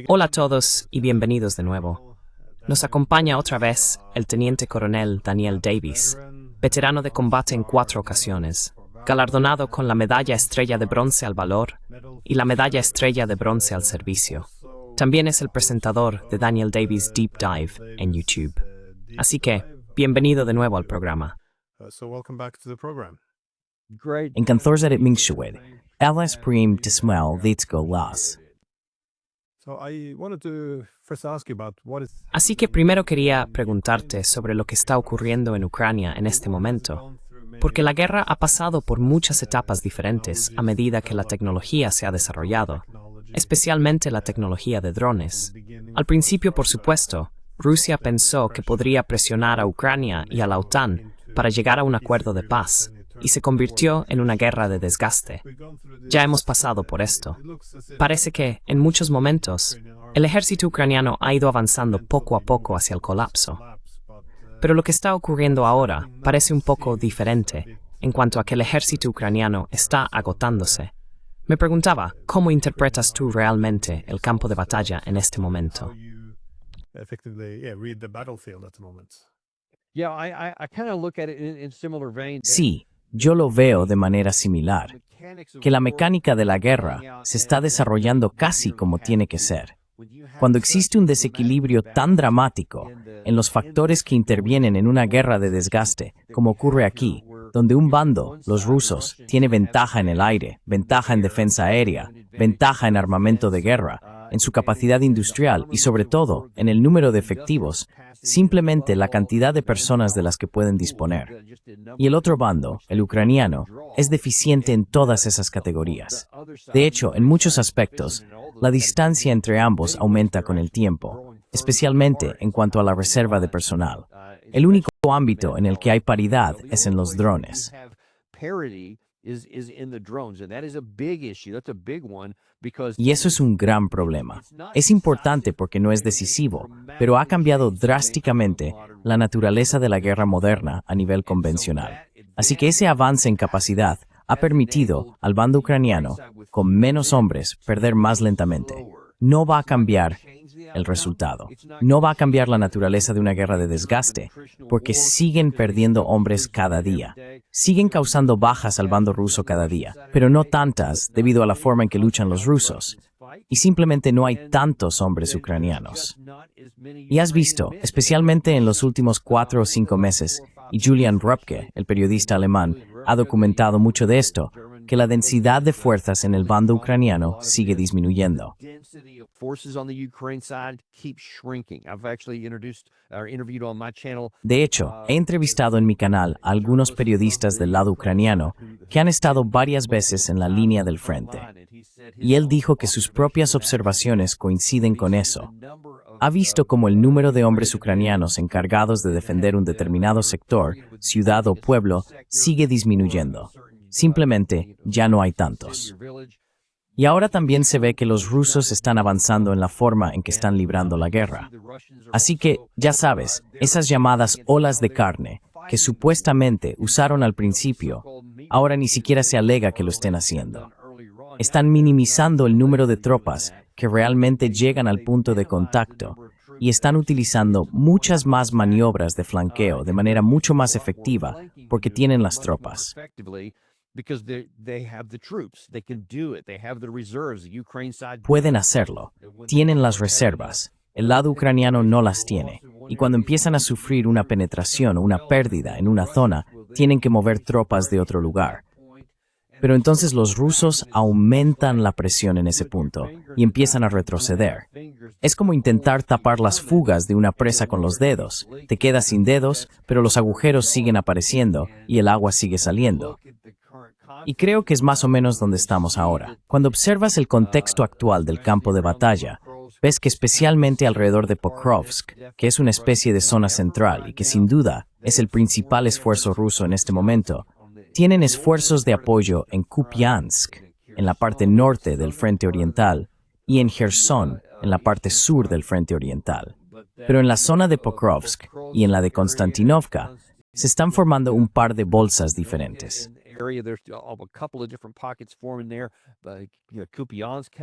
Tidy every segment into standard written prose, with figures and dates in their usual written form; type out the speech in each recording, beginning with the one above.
Hola a todos y bienvenidos de nuevo. Nos acompaña otra vez el teniente coronel Daniel Davis, veterano de combate en 4 ocasiones, galardonado con la medalla estrella de bronce al valor y la medalla estrella de bronce al servicio. También es el presentador de Daniel Davis Deep Dive en YouTube. Así que, bienvenido de nuevo al programa. En 14 Mingshued, Alice Prim Tismel Vitsko Las. Así que primero quería preguntarte sobre lo que está ocurriendo en Ucrania en este momento, porque la guerra ha pasado por muchas etapas diferentes a medida que la tecnología se ha desarrollado, especialmente la tecnología de drones. Al principio, por supuesto, Rusia pensó que podría presionar a Ucrania y a la OTAN para llegar a un acuerdo de paz, y se convirtió en una guerra de desgaste. Ya hemos pasado por esto. Parece que, en muchos momentos, el ejército ucraniano ha ido avanzando poco a poco hacia el colapso. Pero lo que está ocurriendo ahora parece un poco diferente en cuanto a que el ejército ucraniano está agotándose. Me preguntaba, ¿cómo interpretas tú realmente el campo de batalla en este momento? Sí, yo lo veo de manera similar, que la mecánica de la guerra se está desarrollando casi como tiene que ser. Cuando existe un desequilibrio tan dramático en los factores que intervienen en una guerra de desgaste, como ocurre aquí, donde un bando, los rusos, tiene ventaja en el aire, ventaja en defensa aérea, ventaja en armamento de guerra, en su capacidad industrial y sobre todo en el número de efectivos, simplemente la cantidad de personas de las que pueden disponer. Y el otro bando, el ucraniano, es deficiente en todas esas categorías. De hecho, en muchos aspectos, la distancia entre ambos aumenta con el tiempo, especialmente en cuanto a la reserva de personal. El único ámbito en el que hay paridad es en los drones. Y eso es un gran problema. Es importante porque no es decisivo, pero ha cambiado drásticamente la naturaleza de la guerra moderna a nivel convencional. Así que ese avance en capacidad ha permitido al bando ucraniano, con menos hombres, perder más lentamente. No va a cambiar el resultado. No va a cambiar la naturaleza de una guerra de desgaste, porque siguen perdiendo hombres cada día. Siguen causando bajas al bando ruso cada día, pero no tantas debido a la forma en que luchan los rusos. Y simplemente no hay tantos hombres ucranianos. Y has visto, especialmente en los últimos 4 o 5 meses, y Julian Röpke, el periodista alemán, ha documentado mucho de esto, que la densidad de fuerzas en el bando ucraniano sigue disminuyendo. De hecho, he entrevistado en mi canal a algunos periodistas del lado ucraniano que han estado varias veces en la línea del frente. Y él dijo que sus propias observaciones coinciden con eso. Ha visto cómo el número de hombres ucranianos encargados de defender un determinado sector, ciudad o pueblo sigue disminuyendo. Simplemente ya no hay tantos. Y ahora también se ve que los rusos están avanzando en la forma en que están librando la guerra. Así que, ya sabes, esas llamadas olas de carne, que supuestamente usaron al principio, ahora ni siquiera se alega que lo estén haciendo. Están minimizando el número de tropas que realmente llegan al punto de contacto y están utilizando muchas más maniobras de flanqueo de manera mucho más efectiva porque tienen las tropas. Pueden hacerlo. Tienen las reservas. El lado ucraniano no las tiene. Y cuando empiezan a sufrir una penetración o una pérdida en una zona, tienen que mover tropas de otro lugar. Pero entonces los rusos aumentan la presión en ese punto y empiezan a retroceder. Es como intentar tapar las fugas de una presa con los dedos. Te quedas sin dedos, pero los agujeros siguen apareciendo y el agua sigue saliendo. Y creo que es más o menos donde estamos ahora. Cuando observas el contexto actual del campo de batalla, ves que especialmente alrededor de Pokrovsk, que es una especie de zona central y que sin duda es el principal esfuerzo ruso en este momento, tienen esfuerzos de apoyo en Kupiansk, en la parte norte del frente oriental, y en Kherson, en la parte sur del frente oriental. Pero en la zona de Pokrovsk y en la de Konstantinovka, se están formando un par de bolsas diferentes. area. There's a couple of different pockets forming there. Kupiansk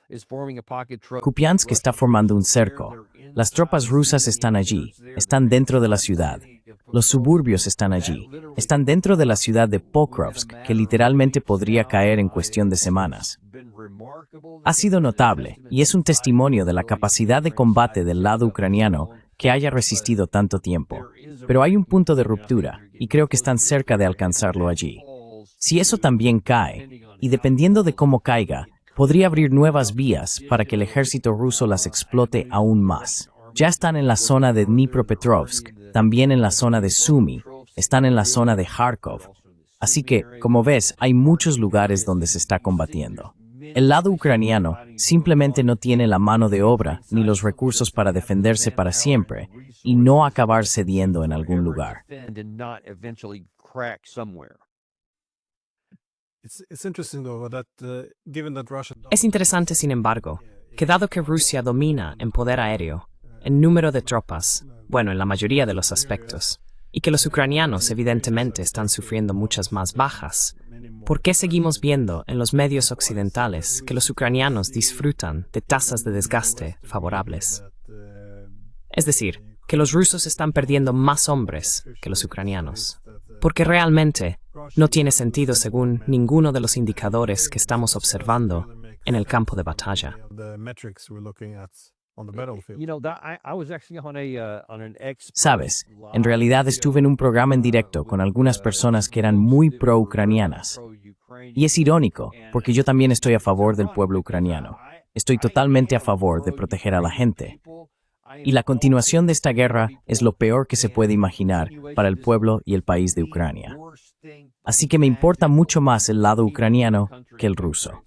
is forming a pocket. Kupiansk está formando un cerco. Las tropas rusas están allí, están dentro de la ciudad. Los suburbios están allí, están dentro de la ciudad de Pokrovsk, que literalmente podría caer en cuestión de semanas. Ha sido notable, y es un testimonio de la capacidad de combate del lado ucraniano que haya resistido tanto tiempo. Pero hay un punto de ruptura, y creo que están cerca de alcanzarlo allí. Si eso también cae, y dependiendo de cómo caiga, podría abrir nuevas vías para que el ejército ruso las explote aún más. Ya están en la zona de Dnipropetrovsk, también en la zona de Sumy, están en la zona de Kharkov. Así que, como ves, hay muchos lugares donde se está combatiendo. El lado ucraniano simplemente no tiene la mano de obra ni los recursos para defenderse para siempre y no acabar cediendo en algún lugar. Es interesante, sin embargo, que dado que Rusia domina en poder aéreo, en número de tropas, bueno, en la mayoría de los aspectos, y que los ucranianos evidentemente están sufriendo muchas más bajas, ¿por qué seguimos viendo en los medios occidentales que los ucranianos disfrutan de tasas de desgaste favorables? Es decir, que los rusos están perdiendo más hombres que los ucranianos. Porque realmente no tiene sentido según ninguno de los indicadores que estamos observando en el campo de batalla. Sabes, en realidad estuve en un programa en directo con algunas personas que eran muy pro-ucranianas. Y es irónico, porque yo también estoy a favor del pueblo ucraniano. Estoy totalmente a favor de proteger a la gente. Y la continuación de esta guerra es lo peor que se puede imaginar para el pueblo y el país de Ucrania. Así que me importa mucho más el lado ucraniano que el ruso.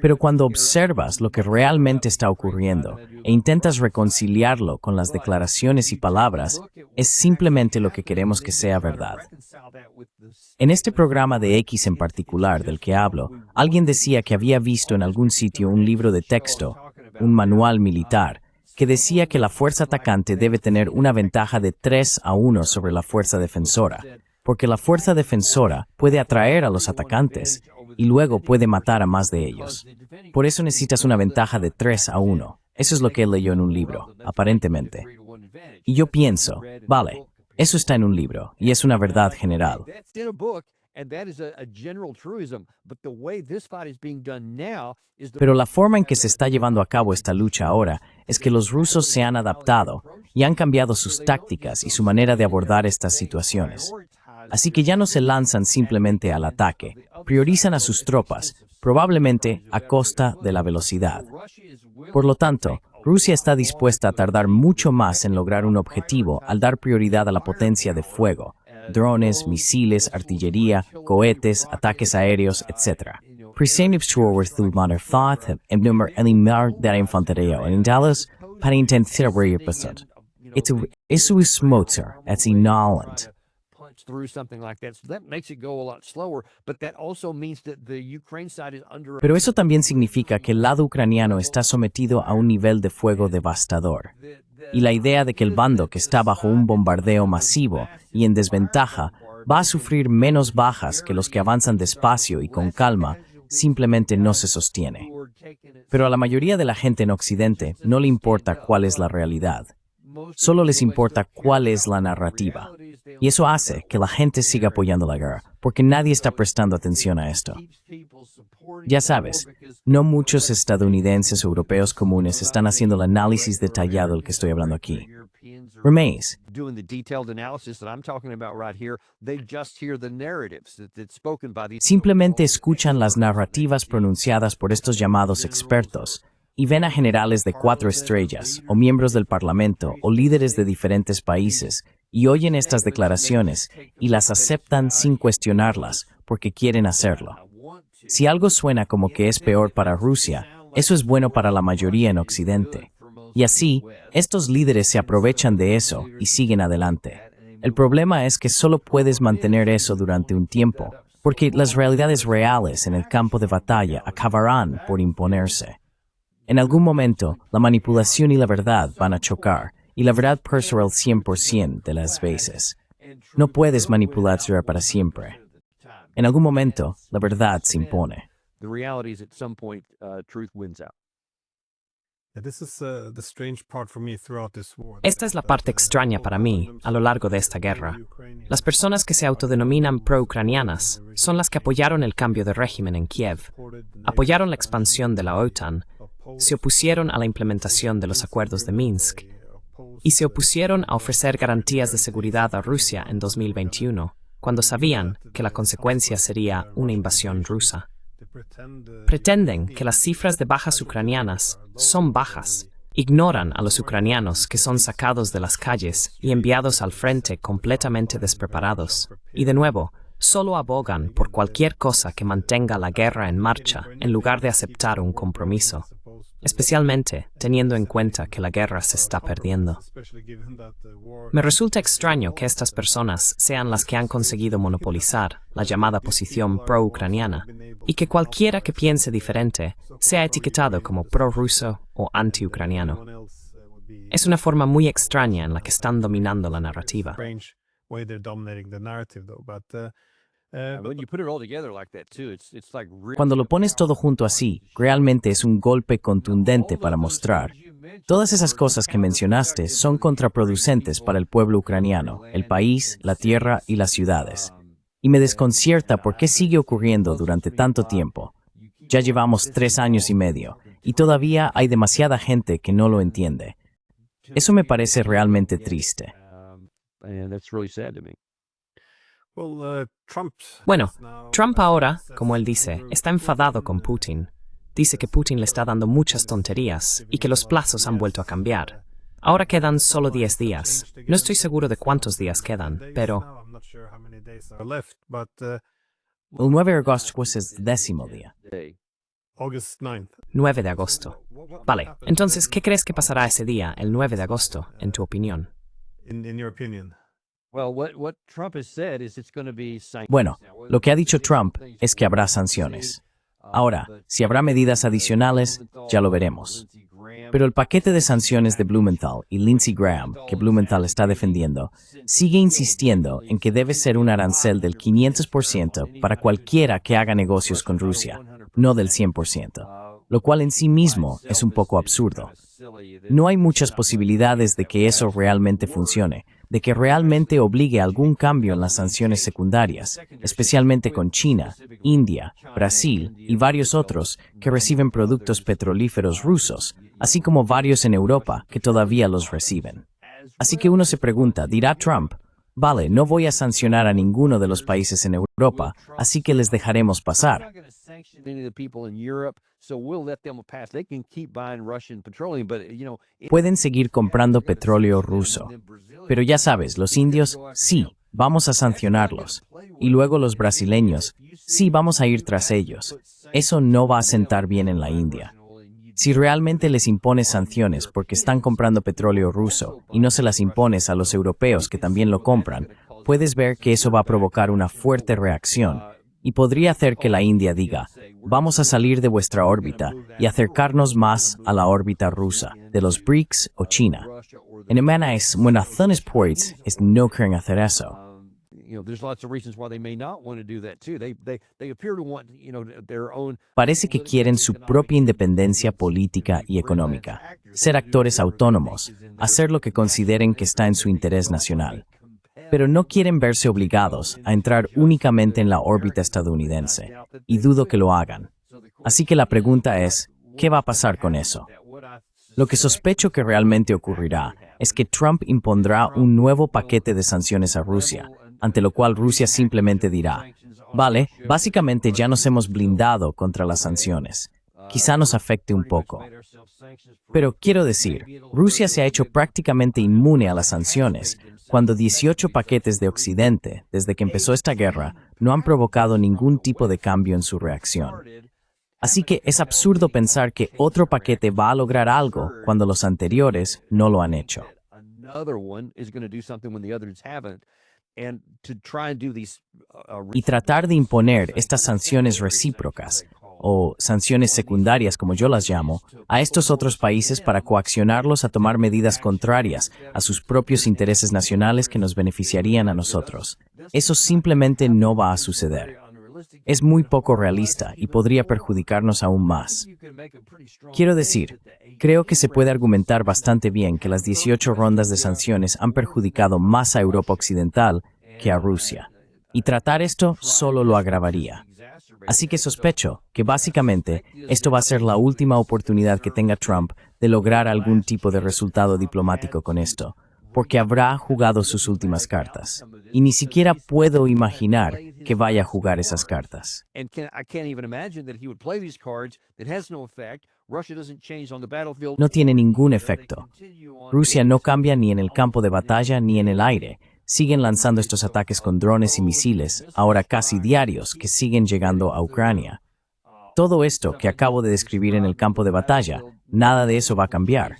Pero cuando observas lo que realmente está ocurriendo e intentas reconciliarlo con las declaraciones y palabras, es simplemente lo que queremos que sea verdad. En este programa de X en particular del que hablo, alguien decía que había visto en algún sitio un libro de texto, un manual militar, que decía que la fuerza atacante debe tener una ventaja de 3-1 sobre la fuerza defensora, porque la fuerza defensora puede atraer a los atacantes y luego puede matar a más de ellos. Por eso necesitas una ventaja de 3-1. Eso es lo que él leyó en un libro, aparentemente. Y yo pienso, vale, eso está en un libro, y es una verdad general. Pero la forma en que se está llevando a cabo esta lucha ahora es que los rusos se han adaptado y han cambiado sus tácticas y su manera de abordar estas situaciones. Así que ya no se lanzan simplemente al ataque, priorizan a sus tropas, probablemente a costa de la velocidad. Por lo tanto, Rusia está dispuesta a tardar mucho más en lograr un objetivo al dar prioridad a la potencia de fuego, drones, misiles, artillería, cohetes, ataques aéreos, etc. Eso es Mozart, es Inaland. Pero eso también significa que el lado ucraniano está sometido a un nivel de fuego devastador. Y la idea de que el bando que está bajo un bombardeo masivo y en desventaja va a sufrir menos bajas que los que avanzan despacio y con calma simplemente no se sostiene. Pero a la mayoría de la gente en Occidente no le importa cuál es la realidad. Solo les importa cuál es la narrativa. Y eso hace que la gente siga apoyando la guerra, porque nadie está prestando atención a esto. Ya sabes, no muchos estadounidenses o europeos comunes están haciendo el análisis detallado del que estoy hablando aquí. Reméis. Simplemente escuchan las narrativas pronunciadas por estos llamados expertos y ven a generales de 4 estrellas, o miembros del Parlamento, o líderes de diferentes países, y oyen estas declaraciones y las aceptan sin cuestionarlas, porque quieren hacerlo. Si algo suena como que es peor para Rusia, eso es bueno para la mayoría en Occidente. Y así, estos líderes se aprovechan de eso y siguen adelante. El problema es que solo puedes mantener eso durante un tiempo, porque las realidades reales en el campo de batalla acabarán por imponerse. En algún momento, la manipulación y la verdad van a chocar, y la verdad perderá el 100% de las veces. No puedes manipular para siempre. En algún momento, la verdad se impone. The reality is at some point, truth wins out. Esta es la parte extraña para mí a lo largo de esta guerra. Las personas que se autodenominan pro-ucranianas son las que apoyaron el cambio de régimen en Kiev, apoyaron la expansión de la OTAN, se opusieron a la implementación de los acuerdos de Minsk y se opusieron a ofrecer garantías de seguridad a Rusia en 2021, cuando sabían que la consecuencia sería una invasión rusa. Pretenden que las cifras de bajas ucranianas son bajas. Ignoran a los ucranianos que son sacados de las calles y enviados al frente completamente despreparados. Y de nuevo, solo abogan por cualquier cosa que mantenga la guerra en marcha en lugar de aceptar un compromiso, especialmente teniendo en cuenta que la guerra se está perdiendo. Me resulta extraño que estas personas sean las que han conseguido monopolizar la llamada posición pro-ucraniana y que cualquiera que piense diferente sea etiquetado como pro-ruso o anti-ucraniano. Es una forma muy extraña en la que están dominando la narrativa. When you put it all together like that too, it's like Cuando lo pones todo junto así, realmente es un golpe contundente para mostrar. Todas esas cosas que mencionaste son contraproducentes para el pueblo ucraniano, el país, la tierra y las ciudades. Y me desconcierta por qué sigue ocurriendo durante tanto tiempo. Ya llevamos 3 años y medio, y todavía hay demasiada gente que no lo entiende. Eso me parece realmente triste. and that's really sad to me. Bueno, Trump ahora, como él dice, está enfadado con Putin. Dice que Putin le está dando muchas tonterías y que los plazos han vuelto a cambiar. Ahora quedan solo 10 días. No estoy seguro de cuántos días quedan, pero El 9 de agosto pues es el 10º día. 9 de agosto. Vale, entonces, ¿qué crees que pasará ese día, el 9 de agosto, en tu opinión? Well, what Trump has said is it's going to be sanctions. Bueno, lo que ha dicho Trump es que habrá sanciones. Ahora, si habrá medidas adicionales, ya lo veremos. Pero el paquete de sanciones de Blumenthal y Lindsey Graham, que Blumenthal está defendiendo, sigue insistiendo en que debe ser un arancel del 500% para cualquiera que haga negocios con Rusia, no del 100%, lo cual en sí mismo es un poco absurdo. No hay muchas posibilidades de que eso realmente funcione, de que realmente obligue a algún cambio en las sanciones secundarias, especialmente con China, India, Brasil y varios otros que reciben productos petrolíferos rusos, así como varios en Europa que todavía los reciben. Así que uno se pregunta, ¿dirá Trump? Vale, no voy a sancionar a ninguno de los países en Europa, así que les dejaremos pasar. Pueden seguir comprando petróleo ruso. Pero ya sabes, los indios, sí, vamos a sancionarlos. Y luego los brasileños, sí, vamos a ir tras ellos. Eso no va a sentar bien en la India. Si realmente les impones sanciones porque están comprando petróleo ruso y no se las impones a los europeos que también lo compran, puedes ver que eso va a provocar una fuerte reacción y podría hacer que la India diga, vamos a salir de vuestra órbita y acercarnos más a la órbita rusa, de los BRICS o China. En Emana es, bueno, es no quieren hacer eso. Parece que quieren su propia independencia política y económica, ser actores autónomos, hacer lo que consideren que está en su interés nacional. Pero no quieren verse obligados a entrar únicamente en la órbita estadounidense, y dudo que lo hagan. Así que la pregunta es, ¿qué va a pasar con eso? Lo que sospecho que realmente ocurrirá es que Trump impondrá un nuevo paquete de sanciones a Rusia, ante lo cual Rusia simplemente dirá, vale, básicamente ya nos hemos blindado contra las sanciones. Quizá nos afecte un poco. Pero quiero decir, Rusia se ha hecho prácticamente inmune a las sanciones, cuando 18 paquetes de Occidente, desde que empezó esta guerra, no han provocado ningún tipo de cambio en su reacción. Así que es absurdo pensar que otro paquete va a lograr algo cuando los anteriores no lo han hecho. Y tratar de imponer estas sanciones recíprocas, o sanciones secundarias como yo las llamo, a estos otros países para coaccionarlos a tomar medidas contrarias a sus propios intereses nacionales que nos beneficiarían a nosotros. Eso simplemente no va a suceder. Es muy poco realista y podría perjudicarnos aún más. Quiero decir, creo que se puede argumentar bastante bien que las 18 rondas de sanciones han perjudicado más a Europa Occidental que a Rusia, y tratar esto solo lo agravaría. Así que sospecho que básicamente esto va a ser la última oportunidad que tenga Trump de lograr algún tipo de resultado diplomático con esto, porque habrá jugado sus últimas cartas. Y ni siquiera puedo imaginar que vaya a jugar esas cartas. No tiene ningún efecto. Rusia no cambia ni en el campo de batalla ni en el aire. Siguen lanzando estos ataques con drones y misiles, ahora casi diarios, que siguen llegando a Ucrania. Todo esto que acabo de describir en el campo de batalla, nada de eso va a cambiar.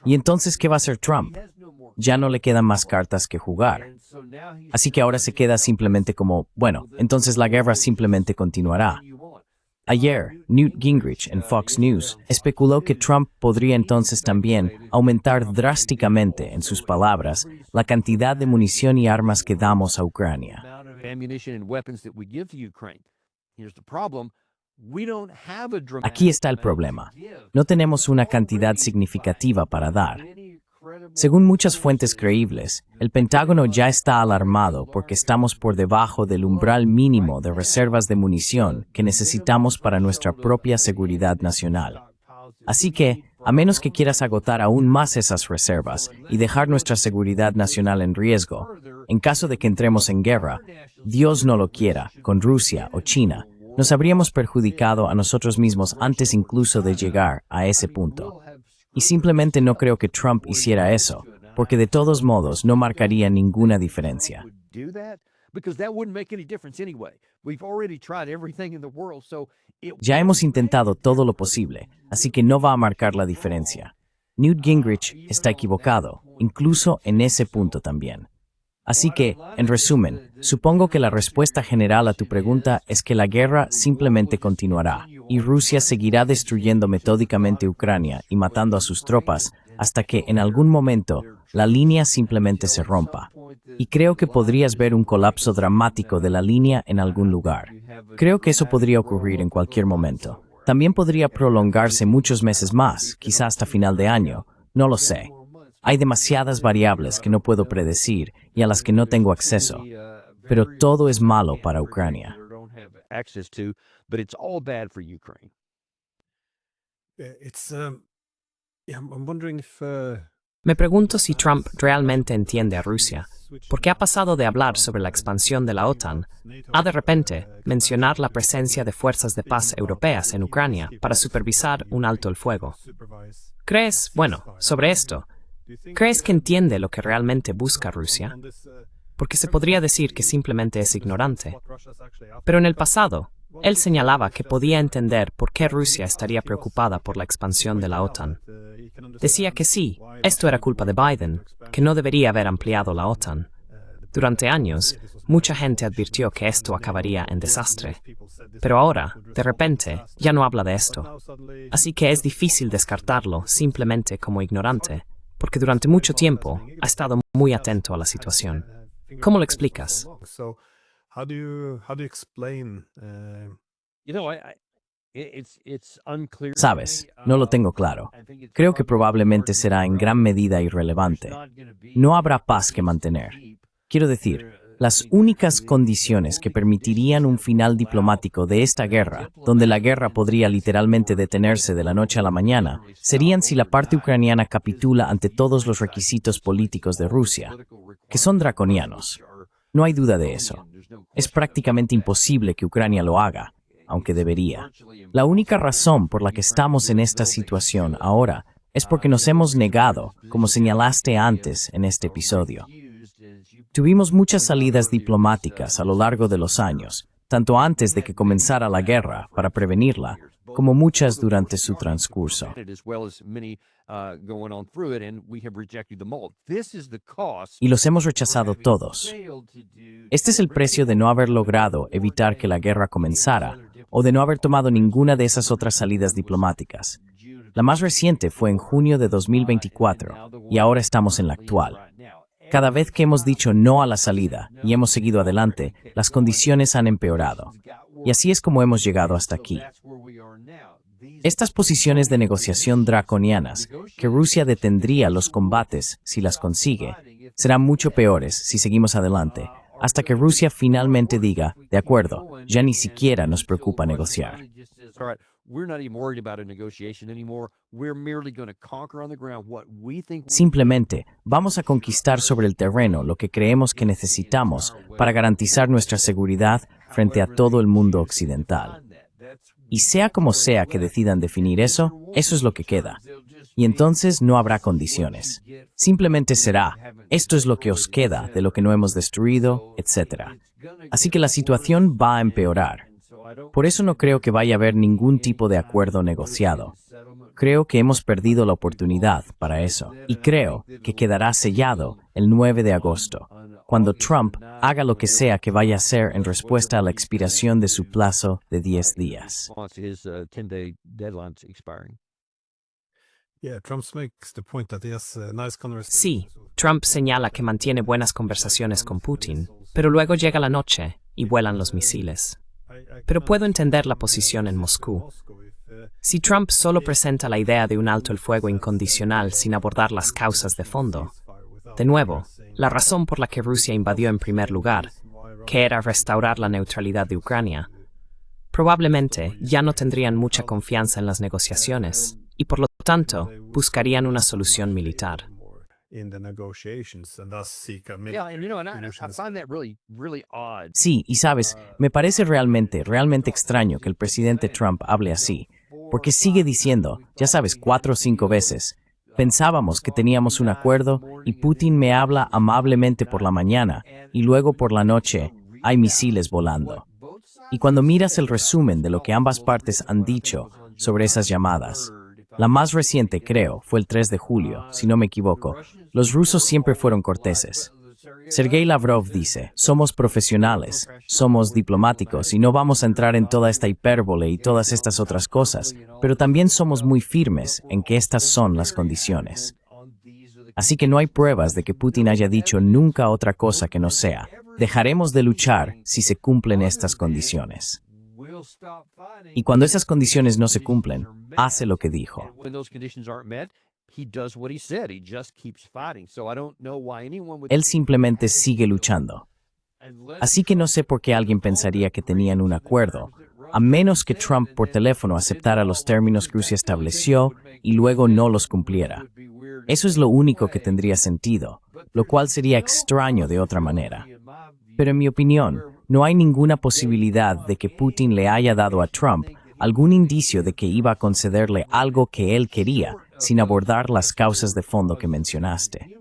¿Y entonces qué va a hacer Trump? Ya no le quedan más cartas que jugar. Así que ahora se queda simplemente como, bueno, entonces la guerra simplemente continuará. Ayer, Newt Gingrich en Fox News especuló que Trump podría entonces también aumentar drásticamente, en sus palabras, la cantidad de munición y armas que damos a Ucrania. Aquí está el problema. No tenemos una cantidad significativa para dar. Según muchas fuentes creíbles, el Pentágono ya está alarmado porque estamos por debajo del umbral mínimo de reservas de munición que necesitamos para nuestra propia seguridad nacional. Así que, a menos que quieras agotar aún más esas reservas y dejar nuestra seguridad nacional en riesgo, en caso de que entremos en guerra, Dios no lo quiera, con Rusia o China, nos habríamos perjudicado a nosotros mismos antes incluso de llegar a ese punto. Y simplemente no creo que Trump hiciera eso, porque de todos modos no marcaría ninguna diferencia. Ya hemos intentado todo lo posible, así que no va a marcar la diferencia. Newt Gingrich está equivocado, incluso en ese punto también. Así que, en resumen, supongo que la respuesta general a tu pregunta es que la guerra simplemente continuará, y Rusia seguirá destruyendo metódicamente Ucrania y matando a sus tropas hasta que, en algún momento, la línea simplemente se rompa. Y creo que podrías ver un colapso dramático de la línea en algún lugar. Creo que eso podría ocurrir en cualquier momento. También podría prolongarse muchos meses más, quizá hasta final de año, no lo sé. Hay demasiadas variables que no puedo predecir y a las que no tengo acceso, pero todo es malo para Ucrania. Me pregunto si Trump realmente entiende a Rusia, porque ha pasado de hablar sobre la expansión de la OTAN a de repente mencionar la presencia de fuerzas de paz europeas en Ucrania para supervisar un alto el fuego. ¿Crees, sobre esto, crees que entiende lo que realmente busca Rusia? Porque se podría decir que simplemente es ignorante. Pero en el pasado, él señalaba que podía entender por qué Rusia estaría preocupada por la expansión de la OTAN. Decía que sí, esto era culpa de Biden, que no debería haber ampliado la OTAN. Durante años, mucha gente advirtió que esto acabaría en desastre. Pero ahora, de repente, ya no habla de esto. Así que es difícil descartarlo simplemente como ignorante, porque durante mucho tiempo ha estado muy atento a la situación. ¿Cómo lo explicas? Sabes, no lo tengo claro. Creo que probablemente será en gran medida irrelevante. No habrá paz que mantener. Quiero decir, las únicas condiciones que permitirían un final diplomático de esta guerra, donde la guerra podría literalmente detenerse de la noche a la mañana, serían si la parte ucraniana capitula ante todos los requisitos políticos de Rusia, que son draconianos. No hay duda de eso. Es prácticamente imposible que Ucrania lo haga, aunque debería. La única razón por la que estamos en esta situación ahora es porque nos hemos negado, como señalaste antes en este episodio. Tuvimos muchas salidas diplomáticas a lo largo de los años, tanto antes de que comenzara la guerra para prevenirla, como muchas durante su transcurso. Y los hemos rechazado todos. Este es el precio de no haber logrado evitar que la guerra comenzara, o de no haber tomado ninguna de esas otras salidas diplomáticas. La más reciente fue en junio de 2024, y ahora estamos en la actual. Cada vez que hemos dicho no a la salida y hemos seguido adelante, las condiciones han empeorado. Y así es como hemos llegado hasta aquí. Estas posiciones de negociación draconianas, que Rusia detendría los combates si las consigue, serán mucho peores si seguimos adelante, hasta que Rusia finalmente diga, de acuerdo, ya ni siquiera nos preocupa negociar. Simplemente vamos a conquistar sobre el terreno lo que creemos que necesitamos para garantizar nuestra seguridad frente a todo el mundo occidental. Y sea como sea que decidan definir eso, eso es lo que queda. Y entonces no habrá condiciones. Simplemente será, esto es lo que os queda de lo que no hemos destruido, etc. Así que la situación va a empeorar. Por eso no creo que vaya a haber ningún tipo de acuerdo negociado. Creo que hemos perdido la oportunidad para eso. Y creo que quedará sellado el 9 de agosto, cuando Trump haga lo que sea que vaya a hacer en respuesta a la expiración de su plazo de 10 días. Sí, Trump señala que mantiene buenas conversaciones con Putin, pero luego llega la noche y vuelan los misiles. Pero puedo entender la posición en Moscú. Si Trump solo presenta la idea de un alto el fuego incondicional sin abordar las causas de fondo, de nuevo, la razón por la que Rusia invadió en primer lugar, que era restaurar la neutralidad de Ucrania, probablemente ya no tendrían mucha confianza en las negociaciones y por lo tanto buscarían una solución militar. Sí, y sabes, me parece realmente extraño que el presidente Trump hable así, porque sigue diciendo, ya sabes, 4 o 5 veces, pensábamos que teníamos un acuerdo y Putin me habla amablemente por la mañana y luego por la noche hay misiles volando. Y cuando miras el resumen de lo que ambas partes han dicho sobre esas llamadas, la más reciente, creo, fue el 3 de julio, si no me equivoco. Los rusos siempre fueron corteses. Sergei Lavrov dice, somos profesionales, somos diplomáticos y no vamos a entrar en toda esta hipérbole y todas estas otras cosas, pero también somos muy firmes en que estas son las condiciones. Así que no hay pruebas de que Putin haya dicho nunca otra cosa que no sea, dejaremos de luchar si se cumplen estas condiciones. Y cuando esas condiciones no se cumplen, hace lo que dijo. Él simplemente sigue luchando. Así que no sé por qué alguien pensaría que tenían un acuerdo, a menos que Trump por teléfono aceptara los términos que Rusia estableció y luego no los cumpliera. Eso es lo único que tendría sentido, lo cual sería extraño de otra manera. Pero en mi opinión, no hay ninguna posibilidad de que Putin le haya dado a Trump algún indicio de que iba a concederle algo que él quería, sin abordar las causas de fondo que mencionaste.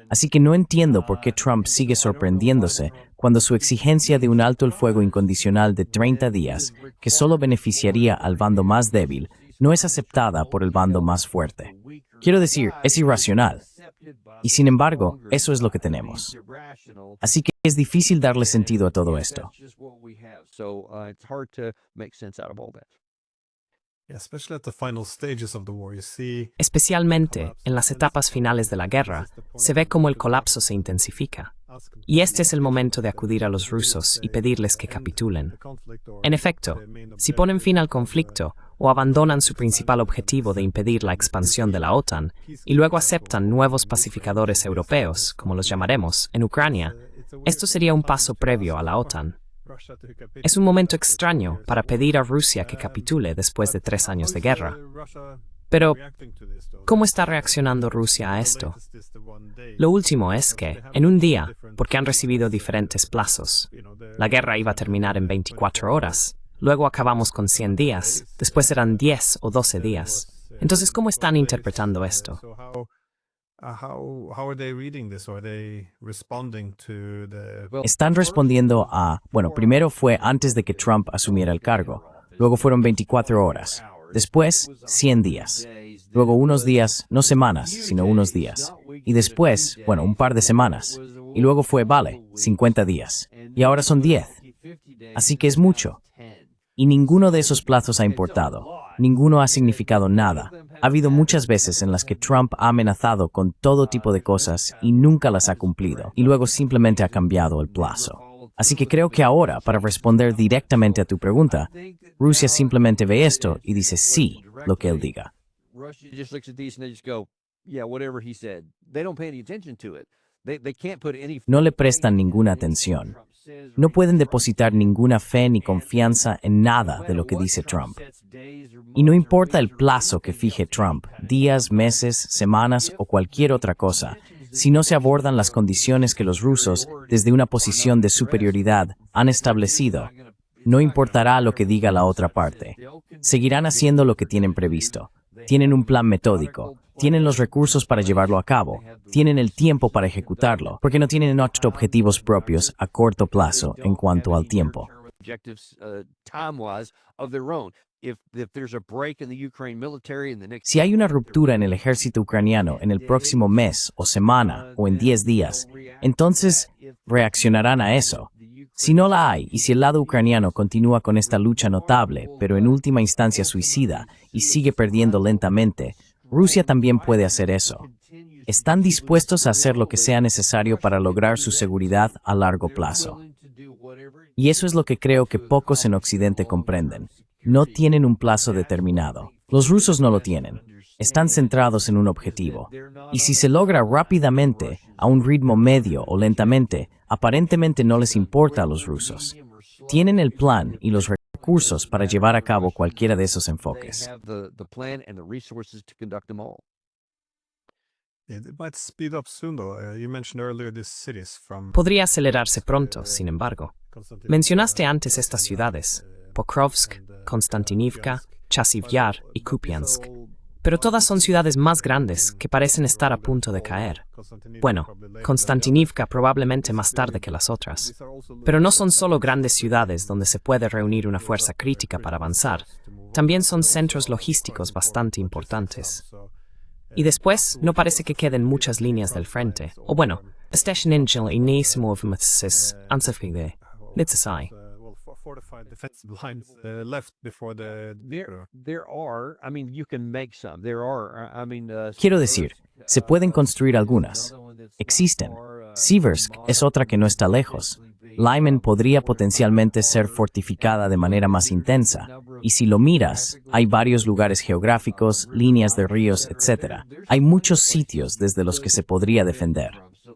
Así que no entiendo por qué Trump sigue sorprendiéndose cuando su exigencia de un alto el fuego incondicional de 30 días, que solo beneficiaría al bando más débil, no es aceptada por el bando más fuerte. Quiero decir, es irracional. Y sin embargo, eso es lo que tenemos. Así que es difícil darle sentido a todo esto. Especialmente en las etapas finales de la guerra, se ve cómo el colapso se intensifica. Y este es el momento de acudir a los rusos y pedirles que capitulen. En efecto, si ponen fin al conflicto o abandonan su principal objetivo de impedir la expansión de la OTAN y luego aceptan nuevos pacificadores europeos, como los llamaremos, en Ucrania, esto sería un paso previo a la OTAN. Es un momento extraño para pedir a Rusia que capitule después de 3 años de guerra. Pero, ¿cómo está reaccionando Rusia a esto? Lo último es que, en un día, porque han recibido diferentes plazos, la guerra iba a terminar en 24 horas, luego acabamos con 100 días, después serán 10 o 12 días. Entonces, ¿cómo están interpretando esto? Están respondiendo a, primero fue antes de que Trump asumiera el cargo, luego fueron 24 horas, después 100 días, luego unos días, no semanas, sino unos días, y después, un par de semanas, y luego fue, 50 días, y ahora son 10. Así que es mucho. Y ninguno de esos plazos ha importado, ninguno ha significado nada. Ha habido muchas veces en las que Trump ha amenazado con todo tipo de cosas y nunca las ha cumplido, y luego simplemente ha cambiado el plazo. Así que creo que ahora, para responder directamente a tu pregunta, Rusia simplemente ve esto y dice sí, lo que él diga. Russia just looks at these and they just go, yeah, whatever he said. They don't pay any attention to it. They can't put any No le prestan ninguna atención. No pueden depositar ninguna fe ni confianza en nada de lo que dice Trump. Y no importa el plazo que fije Trump, días, meses, semanas o cualquier otra cosa, si no se abordan las condiciones que los rusos, desde una posición de superioridad, han establecido, no importará lo que diga la otra parte. Seguirán haciendo lo que tienen previsto. Tienen un plan metódico. Tienen los recursos para llevarlo a cabo. Tienen el tiempo para ejecutarlo, porque no tienen objetivos propios a corto plazo en cuanto al tiempo. Si hay una ruptura en el ejército ucraniano en el próximo mes o semana o en 10 días, entonces reaccionarán a eso. Si no la hay y si el lado ucraniano continúa con esta lucha notable, pero en última instancia suicida, y sigue perdiendo lentamente, Rusia también puede hacer eso. Están dispuestos a hacer lo que sea necesario para lograr su seguridad a largo plazo. Y eso es lo que creo que pocos en Occidente comprenden. No tienen un plazo determinado. Los rusos no lo tienen. Están centrados en un objetivo. Y si se logra rápidamente, a un ritmo medio o lentamente, aparentemente no les importa a los rusos. Tienen el plan y los recursos para llevar a cabo cualquiera de esos enfoques. Podría acelerarse pronto, sin embargo. Mencionaste antes estas ciudades, Pokrovsk, Konstantinivka, Chasiv Yar y Kupiansk. Pero todas son ciudades más grandes que parecen estar a punto de caer. Bueno, Konstantinivka probablemente más tarde que las otras. Pero no son solo grandes ciudades donde se puede reunir una fuerza crítica para avanzar. También son centros logísticos bastante importantes. Y después, no parece que queden muchas líneas del frente. O bueno, Steshninjil y Nesimov Ansafide, Litzasai. Quiero decir, se pueden construir algunas. Existen. Siversk es otra que no está lejos. Lyman podría potencialmente ser fortificada de manera más intensa. Y si lo miras, hay varios lugares geográficos, líneas de ríos, etc. Hay muchos sitios desde los que se podría defender.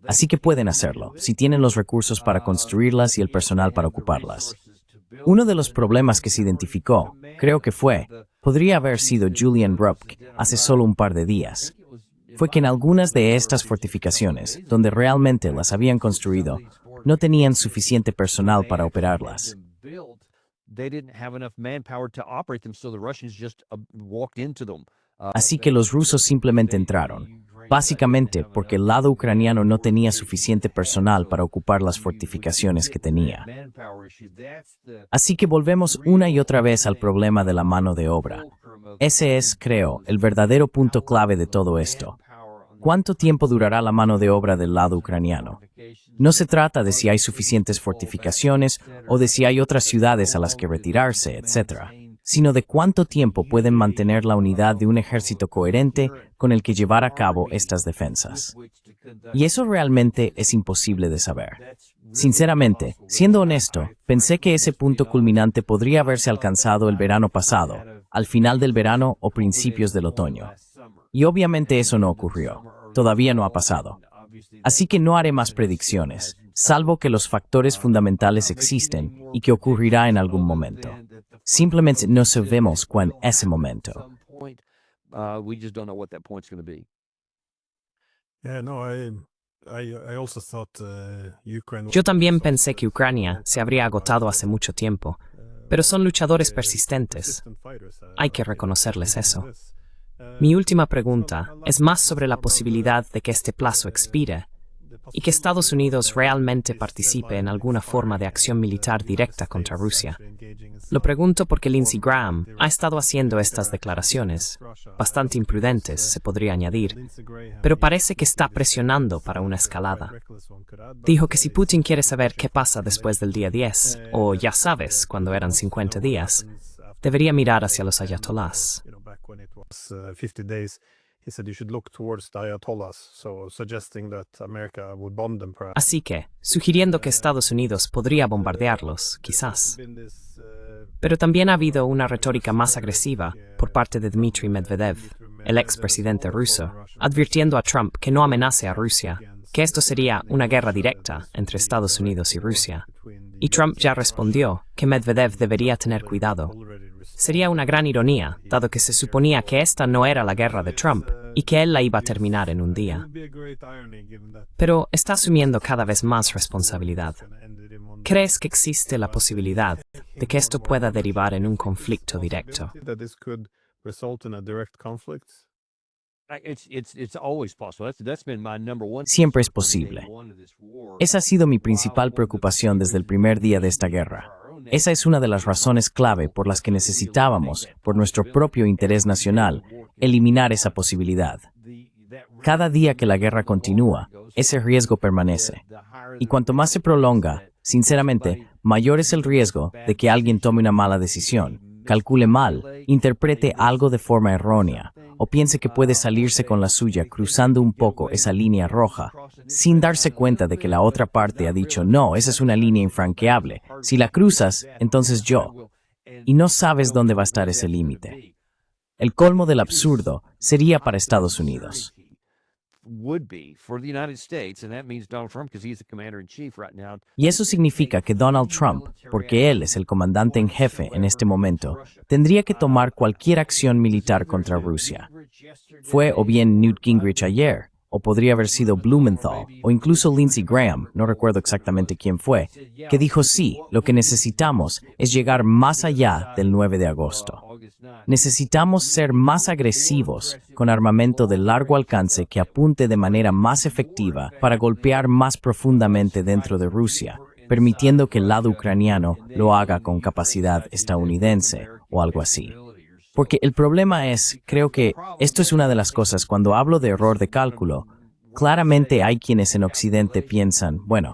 Así que pueden hacerlo, si tienen los recursos para construirlas y el personal para ocuparlas. Uno de los problemas que se identificó, creo que podría haber sido Julian Rupk hace solo un par de días. Fue que en algunas de estas fortificaciones, donde realmente las habían construido, no tenían suficiente personal para operarlas. Así que los rusos simplemente entraron, básicamente porque el lado ucraniano no tenía suficiente personal para ocupar las fortificaciones que tenía. Así que volvemos una y otra vez al problema de la mano de obra. Ese es, creo, el verdadero punto clave de todo esto. ¿Cuánto tiempo durará la mano de obra del lado ucraniano? No se trata de si hay suficientes fortificaciones o de si hay otras ciudades a las que retirarse, etc., sino de cuánto tiempo pueden mantener la unidad de un ejército coherente con el que llevar a cabo estas defensas. Y eso realmente es imposible de saber. Sinceramente, siendo honesto, pensé que ese punto culminante podría haberse alcanzado el verano pasado, al final del verano o principios del otoño. Y obviamente eso no ocurrió. Todavía no ha pasado. Así que no haré más predicciones, salvo que los factores fundamentales existen y que ocurrirá en algún momento. Simplemente no sabemos cuándo ese momento. Yo también pensé que Ucrania se habría agotado hace mucho tiempo, pero son luchadores persistentes. Hay que reconocerles eso. Mi última pregunta es más sobre la posibilidad de que este plazo expire y que Estados Unidos realmente participe en alguna forma de acción militar directa contra Rusia. Lo pregunto porque Lindsey Graham ha estado haciendo estas declaraciones, bastante imprudentes, se podría añadir, pero parece que está presionando para una escalada. Dijo que si Putin quiere saber qué pasa después del día 10, o ya sabes, cuando eran 50 días, debería mirar hacia los ayatolás. Así que, sugiriendo que Estados Unidos podría bombardearlos, quizás. Pero también ha habido una retórica más agresiva por parte de Dmitry Medvedev, el expresidente ruso, advirtiendo a Trump que no amenace a Rusia, que esto sería una guerra directa entre Estados Unidos y Rusia. Y Trump ya respondió que Medvedev debería tener cuidado. Sería una gran ironía, dado que se suponía que esta no era la guerra de Trump y que él la iba a terminar en un día. Pero está asumiendo cada vez más responsabilidad. ¿Crees que existe la posibilidad de que esto pueda derivar en un conflicto directo? Siempre es posible. Esa ha sido mi principal preocupación desde el primer día de esta guerra. Esa es una de las razones clave por las que necesitábamos, por nuestro propio interés nacional, eliminar esa posibilidad. Cada día que la guerra continúa, ese riesgo permanece. Y cuanto más se prolonga, sinceramente, mayor es el riesgo de que alguien tome una mala decisión, calcule mal, interprete algo de forma errónea, o piense que puede salirse con la suya cruzando un poco esa línea roja, sin darse cuenta de que la otra parte ha dicho, no, esa es una línea infranqueable. Si la cruzas, entonces yo. Y no sabes dónde va a estar ese límite. El colmo del absurdo sería para Estados Unidos. Y eso significa que Donald Trump, porque él es el comandante en jefe en este momento, tendría que tomar cualquier acción militar contra Rusia. Fue o bien Newt Gingrich ayer, o podría haber sido Blumenthal, o incluso Lindsey Graham, no recuerdo exactamente quién fue, que dijo sí, lo que necesitamos es llegar más allá del 9 de agosto. Necesitamos ser más agresivos con armamento de largo alcance que apunte de manera más efectiva para golpear más profundamente dentro de Rusia, permitiendo que el lado ucraniano lo haga con capacidad estadounidense o algo así. Porque el problema es, creo que esto es una de las cosas cuando hablo de error de cálculo, claramente hay quienes en Occidente piensan, bueno,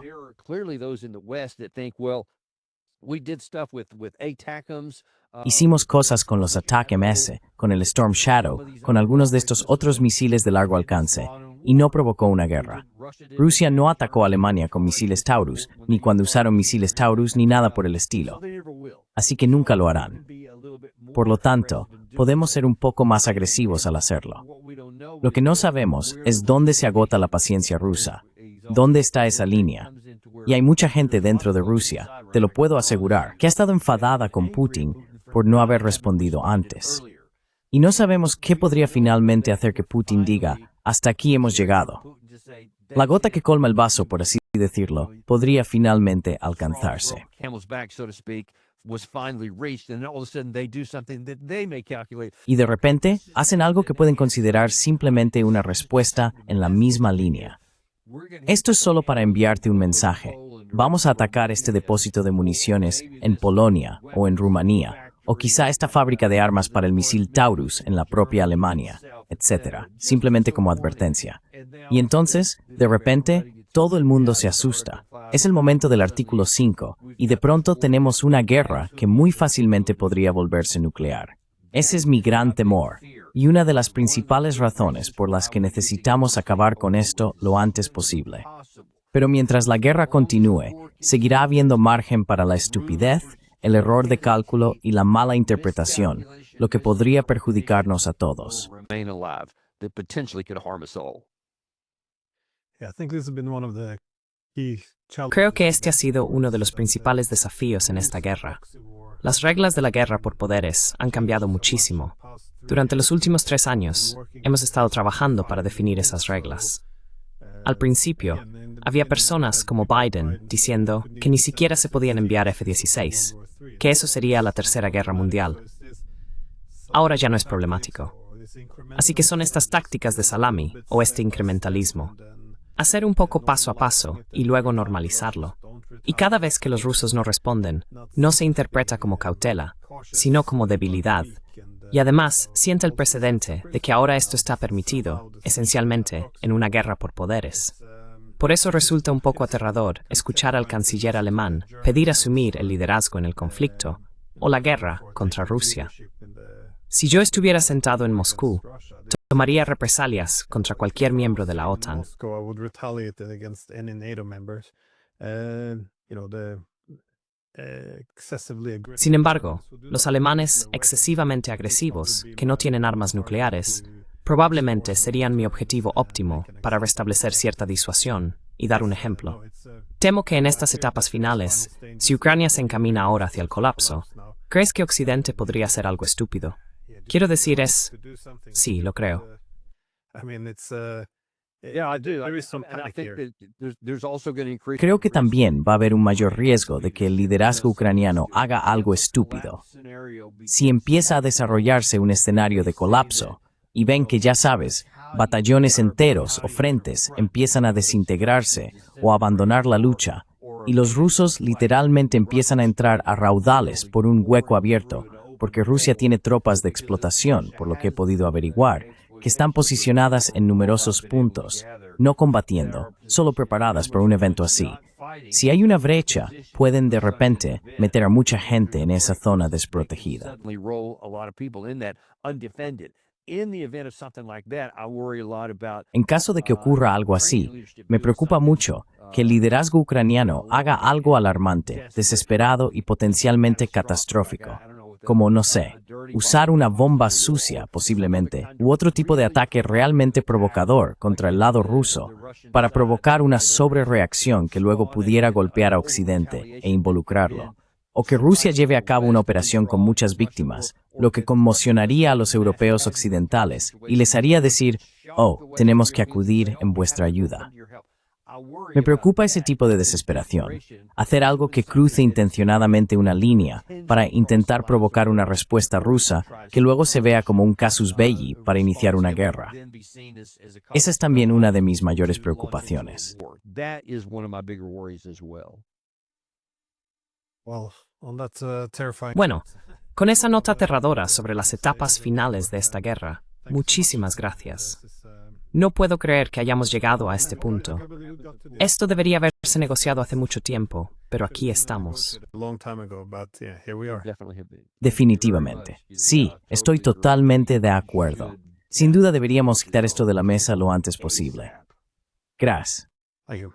hicimos cosas con los ATACMS, con el Storm Shadow, con algunos de estos otros misiles de largo alcance, y no provocó una guerra. Rusia no atacó a Alemania con misiles Taurus, ni cuando usaron misiles Taurus, ni nada por el estilo. Así que nunca lo harán. Por lo tanto, podemos ser un poco más agresivos al hacerlo. Lo que no sabemos es dónde se agota la paciencia rusa, dónde está esa línea. Y hay mucha gente dentro de Rusia, te lo puedo asegurar, que ha estado enfadada con Putin por no haber respondido antes. Y no sabemos qué podría finalmente hacer que Putin diga, hasta aquí hemos llegado. La gota que colma el vaso, por así decirlo, podría finalmente alcanzarse. Y de repente, hacen algo que pueden considerar simplemente una respuesta en la misma línea. Esto es solo para enviarte un mensaje. Vamos a atacar este depósito de municiones en Polonia o en Rumanía, o quizá esta fábrica de armas para el misil Taurus en la propia Alemania, etc., simplemente como advertencia. Y entonces, de repente, todo el mundo se asusta. Es el momento del artículo 5, y de pronto tenemos una guerra que muy fácilmente podría volverse nuclear. Ese es mi gran temor, y una de las principales razones por las que necesitamos acabar con esto lo antes posible. Pero mientras la guerra continúe, seguirá habiendo margen para la estupidez, el error de cálculo y la mala interpretación, lo que podría perjudicarnos a todos. Creo que este ha sido uno de los principales desafíos en esta guerra. Las reglas de la guerra por poderes han cambiado muchísimo. Durante los últimos 3 años, hemos estado trabajando para definir esas reglas. Al principio, había personas como Biden diciendo que ni siquiera se podían enviar F-16, que eso sería la Tercera Guerra Mundial. Ahora ya no es problemático. Así que son estas tácticas de salami o este incrementalismo. Hacer un poco paso a paso y luego normalizarlo. Y cada vez que los rusos no responden, no se interpreta como cautela, sino como debilidad. Y además, siente el precedente de que ahora esto está permitido, esencialmente, en una guerra por poderes. Por eso resulta un poco aterrador escuchar al canciller alemán pedir asumir el liderazgo en el conflicto o la guerra contra Rusia. Si yo estuviera sentado en Moscú, Tomaría represalias contra cualquier miembro de la OTAN. Moscow would retaliate against any NATO members. Excessively aggressive. Sin embargo, los alemanes excesivamente agresivos, que no tienen armas nucleares, probablemente serían mi objetivo óptimo para restablecer cierta disuasión y dar un ejemplo. Temo que en estas etapas finales, si Ucrania se encamina ahora hacia el colapso, ¿crees que Occidente podría hacer algo estúpido? Quiero decir sí, lo creo. Yeah, I do. There is some And I panic think here. that there's also going to increase. Creo que también va a haber un mayor riesgo de que el liderazgo ucraniano haga algo estúpido. Si empieza a desarrollarse un escenario de colapso y ven que, ya sabes, batallones enteros o frentes empiezan a desintegrarse o a abandonar la lucha, y los rusos literalmente empiezan a entrar a raudales por un hueco abierto, porque Rusia tiene tropas de explotación, por lo que he podido averiguar, que están posicionadas en numerosos puntos, no combatiendo, solo preparadas para un evento así. Si hay una brecha, pueden de repente meter a mucha gente en esa zona desprotegida. En caso de que ocurra algo así, me preocupa mucho que el liderazgo ucraniano haga algo alarmante, desesperado y potencialmente catastrófico, como, no sé, usar una bomba sucia, posiblemente, u otro tipo de ataque realmente provocador contra el lado ruso, para provocar una sobrereacción que luego pudiera golpear a Occidente e involucrarlo. O que Rusia lleve a cabo una operación con muchas víctimas, lo que conmocionaría a los europeos occidentales y les haría decir, oh, tenemos que acudir en vuestra ayuda. Me preocupa ese tipo de desesperación, hacer algo que cruce intencionadamente una línea para intentar provocar una respuesta rusa que luego se vea como un casus belli para iniciar una guerra. Esa es también una de mis mayores preocupaciones. Bueno, con esa nota aterradora sobre las etapas finales de esta guerra, muchísimas gracias. No puedo creer que hayamos llegado a este punto. Esto debería haberse negociado hace mucho tiempo, pero aquí estamos. Definitivamente. Sí, estoy totalmente de acuerdo. Sin duda deberíamos quitar esto de la mesa lo antes posible. Gracias. Thank you.